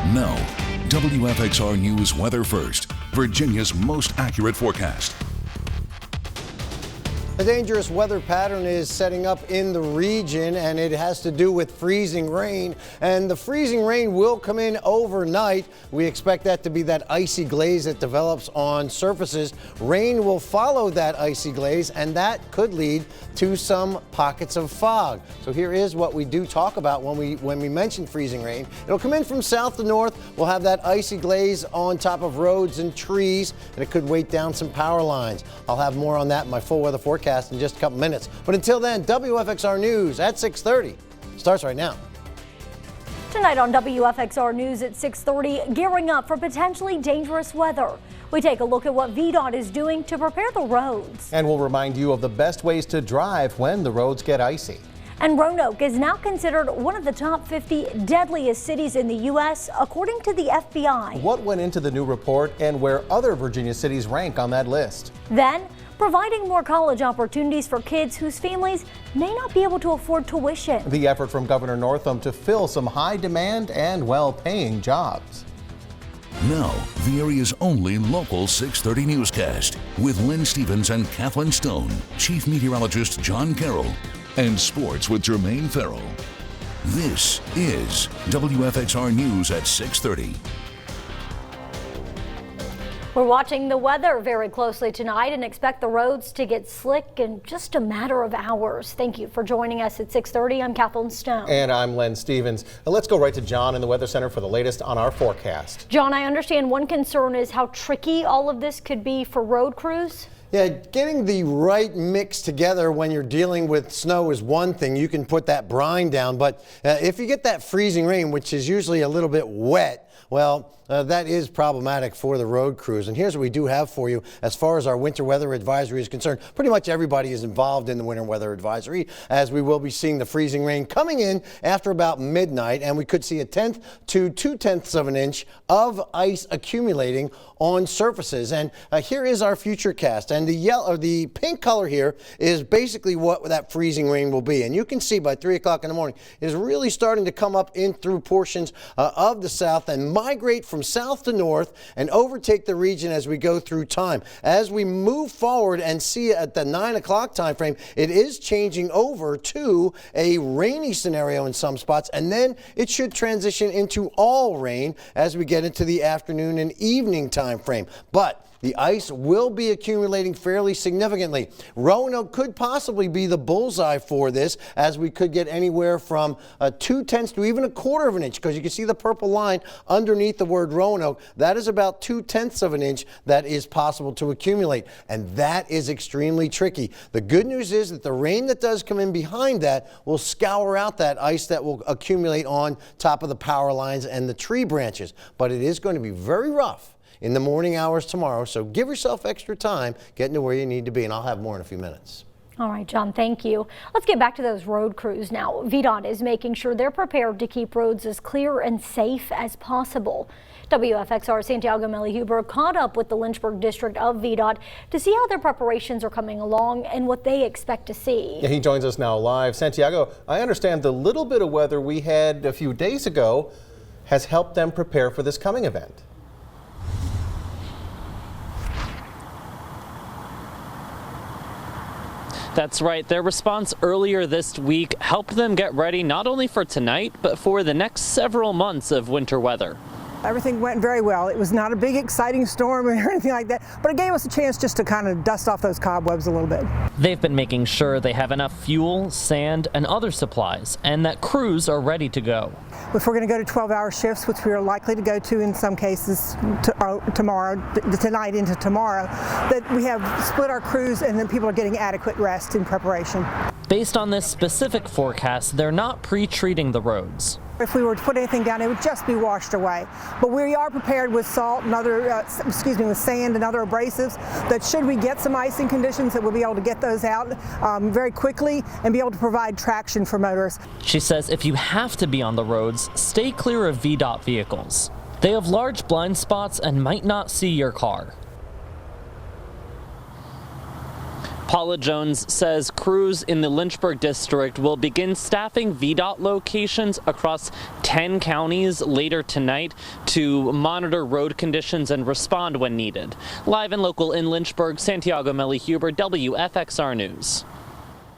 Now, WFXR News Weather First, Virginia's most accurate forecast. A dangerous weather pattern is setting up in the region, and it has to do with freezing rain. And the freezing rain will come in overnight. We expect that to be that icy glaze that develops on surfaces. Rain will follow that icy glaze, and that could lead to some pockets of fog. So here is what we do talk about when we mention freezing rain. It'll come in from south to north. We'll have that icy glaze on top of roads and trees, and it could weight down some power lines. I'll have more on that in my full weather forecast in just a couple minutes. But until then, WFXR News at 6:30 starts right now. Tonight on WFXR News at 6:30, gearing up for potentially dangerous weather. We take a look at what VDOT is doing to prepare the roads. And we'll remind you of the best ways to drive when the roads get icy. And Roanoke is now considered one of the top 50 deadliest cities in the U.S., according to the FBI. What went into the new report and where other Virginia cities rank on that list. Then, providing more college opportunities for kids whose families may not be able to afford tuition. The effort from Governor Northam to fill some high demand and well-paying jobs. Now, the area's only local 6:30 newscast with Lynn Stevens and Kathleen Stone, Chief Meteorologist John Carroll, and sports with Jermaine Farrell. This is WFXR News at 6:30. We're watching the weather very closely tonight and expect the roads to get slick in just a matter of hours. Thank you for joining us at 6:30. I'm Kathleen Stone. And I'm Len Stevens. Now let's go right to John in the Weather Center for the latest on our forecast. John, I understand one concern is how tricky all of this could be for road crews. Yeah, getting the right mix together when you're dealing with snow is one thing. You can put that brine down, but if you get that freezing rain, which is usually a little bit wet, well, that is problematic for the road crews. And here's what we do have for you as far as our winter weather advisory is concerned. Pretty much everybody is involved in the winter weather advisory, as we will be seeing the freezing rain coming in after about midnight, and we could see 1/10 to 2/10 of an inch of ice accumulating on surfaces. And here is our future cast, and the yellow, or the pink color here is basically what that freezing rain will be. And you can see by 3 o'clock in the morning it is really starting to come up in through portions of the south and migrate from south to north and overtake the region as we go through time. As we move forward and see at the 9 o'clock time frame, it is changing over to a rainy scenario in some spots, and then it should transition into all rain as we get into the afternoon and evening time frame. But the ice will be accumulating fairly significantly. Roanoke could possibly be the bullseye for this, as we could get anywhere from 2/10 to even 1/4 of an inch, because you can see the purple line underneath the word Roanoke. That is about 2/10 of an inch that is possible to accumulate, and that is extremely tricky. The good news is that the rain that does come in behind that will scour out that ice that will accumulate on top of the power lines and the tree branches, but it is going to be very rough in the morning hours tomorrow, so give yourself extra time getting to where you need to be, and I'll have more in a few minutes. All right, John, thank you. Let's get back to those road crews now. VDOT is making sure they're prepared to keep roads as clear and safe as possible. WFXR Santiago Melihuber caught up with the Lynchburg district of VDOT to see how their preparations are coming along and what they expect to see. Yeah, he joins us now live. Santiago, I understand the little bit of weather we had a few days ago has helped them prepare for this coming event. That's right. Their response earlier this week helped them get ready not only for tonight, but for the next several months of winter weather. Everything went very well. It was not a big exciting storm or anything like that, but it gave us a chance just to kind of dust off those cobwebs a little bit. They've been making sure they have enough fuel, sand, and other supplies, and that crews are ready to go. If we're going to go to 12-hour shifts, which we are likely to go to in some cases tonight into tomorrow, that we have split our crews and then people are getting adequate rest in preparation. Based on this specific forecast, they're not pre-treating the roads. If we were to put anything down, it would just be washed away. But we are prepared with salt and other, with sand and other abrasives, that should we get some icing conditions, that we'll be able to get those out very quickly and be able to provide traction for motorists. She says if you have to be on the roads, stay clear of VDOT vehicles. They have large blind spots and might not see your car. Paula Jones says crews in the Lynchburg district will begin staffing VDOT locations across 10 counties later tonight to monitor road conditions and respond when needed. Live and local in Lynchburg, Santiago Melly-Huber, WFXR News.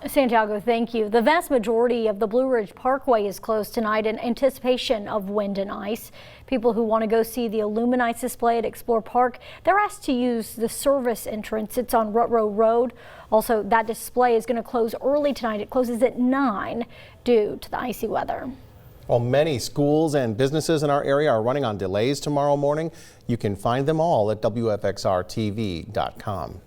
Santiago, thank you. The vast majority of the Blue Ridge Parkway is closed tonight in anticipation of wind and ice. People who want to go see the Illuminites display at Explore Park, they're asked to use the service entrance. It's on Rutrow Road. Also, that display is going to close early tonight. It closes at 9 due to the icy weather. Well, many schools and businesses in our area are running on delays tomorrow morning. You can find them all at WFXRTV.com.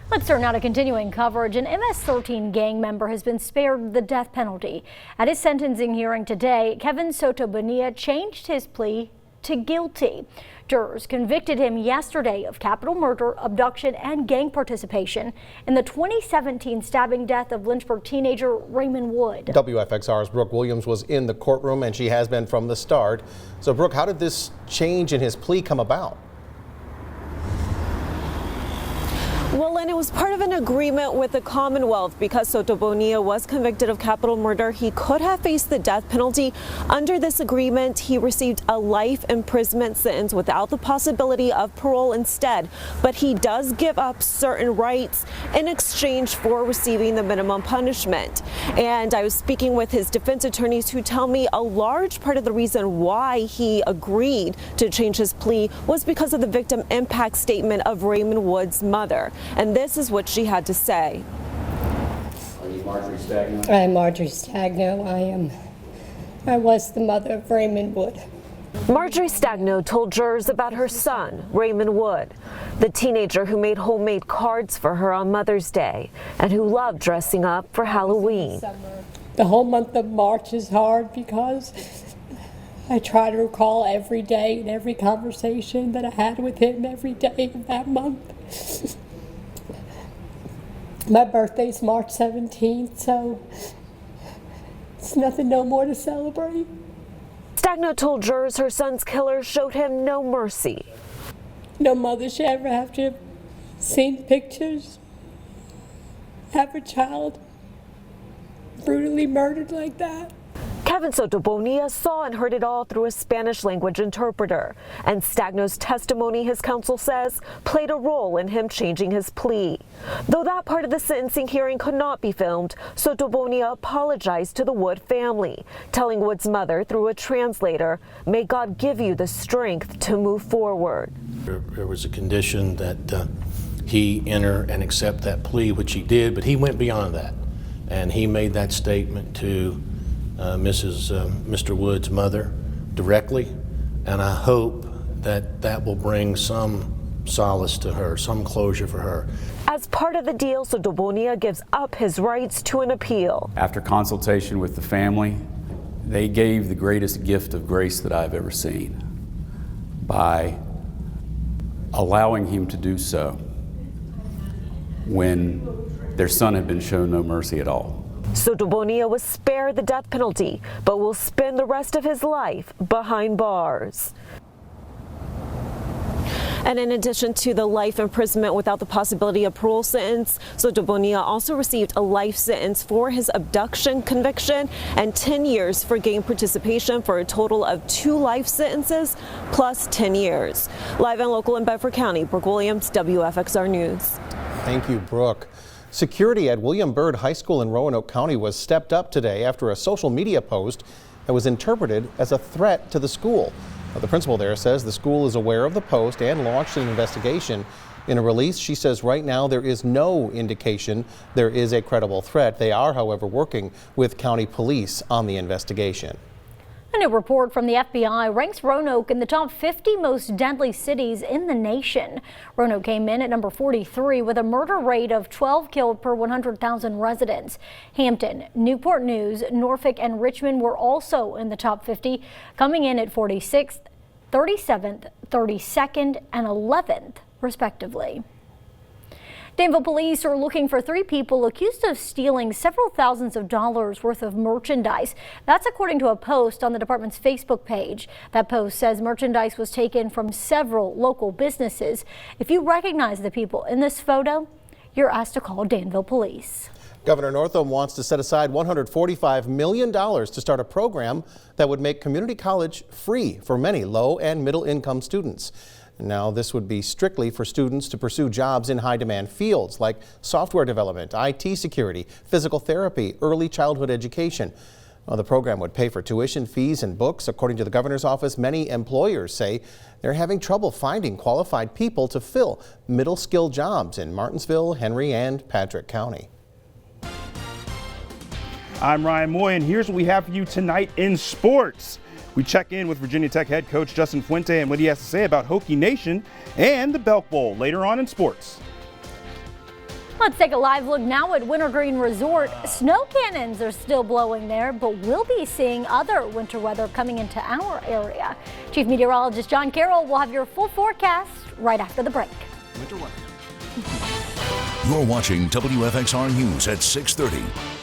Let's turn now to continuing coverage. An MS-13 gang member has been spared the death penalty. At his sentencing hearing today, Kevin Soto Bonilla changed his plea to guilty. Jurors convicted him yesterday of capital murder, abduction, and gang participation in the 2017 stabbing death of Lynchburg teenager Raymond Wood. WFXR's Brooke Williams was in the courtroom, and she has been from the start. So, Brooke, how did this change in his plea come about? Well, and it was part of an agreement with the Commonwealth. Because Soto Bonilla was convicted of capital murder, he could have faced the death penalty. Under this agreement, he received a life imprisonment sentence without the possibility of parole instead. But he does give up certain rights in exchange for receiving the minimum punishment. And I was speaking with his defense attorneys, who tell me a large part of the reason why he agreed to change his plea was because of the victim impact statement of Raymond Wood's mother. And this is what she had to say. Are you Marjorie Stagno? I am Marjorie Stagno. I was the mother of Raymond Wood. Marjorie Stagno told jurors about her son, Raymond Wood, the teenager who made homemade cards for her on Mother's Day and who loved dressing up for Halloween. The whole month of March is hard because I try to recall every day and every conversation that I had with him every day of that month. My birthday's March 17th, so it's nothing no more to celebrate. Stagno told jurors her son's killer showed him no mercy. No mother should ever have to have seen pictures, have a child brutally murdered like that. Kevin Soto Bonilla saw and heard it all through a Spanish language interpreter. And Stagno's testimony, his counsel says, played a role in him changing his plea. Though that part of the sentencing hearing could not be filmed, Soto Bonilla apologized to the Wood family, telling Wood's mother through a translator, "May God give you the strength to move forward." There was a condition that he enter and accept that plea, which he did, but he went beyond that. And he made that statement to Mr. Wood's mother directly, and I hope that that will bring some solace to her, some closure for her. As part of the deal, Soto Bonilla gives up his rights to an appeal. After consultation with the family, they gave the greatest gift of grace that I've ever seen by allowing him to do so when their son had been shown no mercy at all. Soto Bonilla was spared the death penalty, but will spend the rest of his life behind bars. And in addition to the life imprisonment without the possibility of parole sentence, Soto Bonilla also received a life sentence for his abduction conviction and 10 years for gang participation, for a total of 2 life sentences plus 10 years. Live and local in Bedford County, Brooke Williams, WFXR News. Thank you, Brooke. Security at William Byrd High School in Roanoke County was stepped up today after a social media post that was interpreted as a threat to the school. The principal there says the school is aware of the post and launched an investigation. In a release, she says right now there is no indication there is a credible threat. They are, however, working with county police on the investigation. A new report from the FBI ranks Roanoke in the top 50 most deadly cities in the nation. Roanoke came in at number 43 with a murder rate of 12 killed per 100,000 residents. Hampton, Newport News, Norfolk, and Richmond were also in the top 50, coming in at 46th, 37th, 32nd, and 11th, respectively. Danville police are looking for 3 people accused of stealing several thousands of dollars worth of merchandise. That's according to a post on the department's Facebook page. That post says merchandise was taken from several local businesses. If you recognize the people in this photo, you're asked to call Danville Police. Governor Northam wants to set aside $145 million to start a program that would make community college free for many low and middle income students. Now, this would be strictly for students to pursue jobs in high demand fields like software development, IT security, physical therapy, early childhood education. Well, the program would pay for tuition, fees, and books. According to the governor's office, many employers say they're having trouble finding qualified people to fill middle skill jobs in Martinsville, Henry, and Patrick County. I'm Ryan Moy, and here's what we have for you tonight in sports. We check in with Virginia Tech head coach Justin Fuente and what he has to say about Hokie Nation and the Belk Bowl later on in sports. Let's take a live look now at Wintergreen Resort. Snow cannons are still blowing there, but we'll be seeing other winter weather coming into our area. Chief Meteorologist John Carroll will have your full forecast right after the break. You're watching WFXR News at 6:30.